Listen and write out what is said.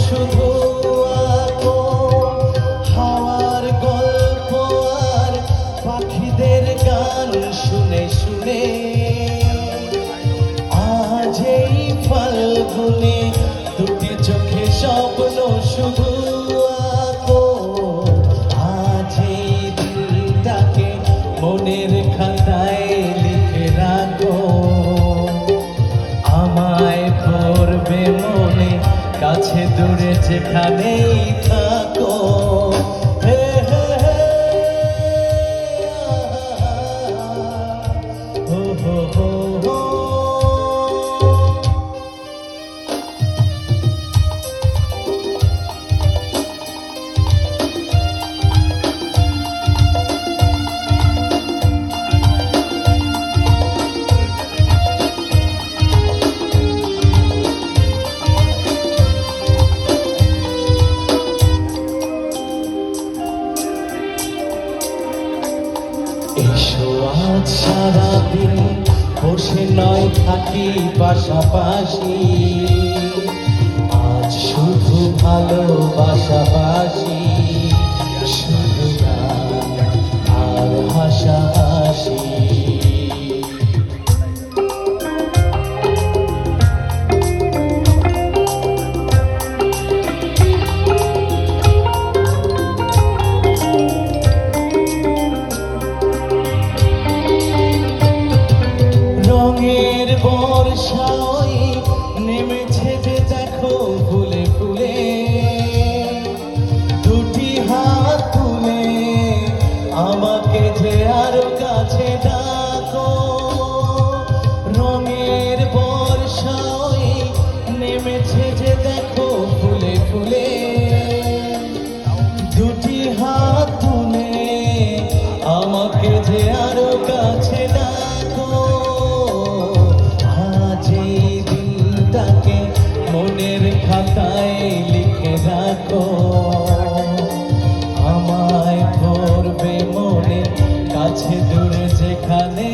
শুধু আঁকো হাওয়ার গল্প আর পাখিদের গান শুনে শুনে। আজ এই ফাল্গুনে দুটি চোখে স্বপ্ন শুধু আঁকো। আজ এই দিনটাকে মনের খাতায় লিখে রাখো। আমায় পড়বে মনে কাছে দূরে যেখানেই থাকো। হে হে হে হো হো হো হো। এসো আজ সারাদিন বসে নয় থাকি পাশাপাশি। আজ শুধু ভালোবাসাবাসি, শুধু গান আর হাসাহাসি। রঙের বর্ষায় নেমেছে যে দেখো ফুলে ফুলে। দুটি হাত তুলে আমাকে যে আরো কাছে ডাকো। রঙের বর্ষায় নেমেছে যে দেখো ফুলে ফুলে। দুটি হাত তুলে আমাকে যে আরো কাছে ডাকো। মনের খাতায় লিখে রাখো। আমায় পড়বে মনে কাছে দূরে যেখানে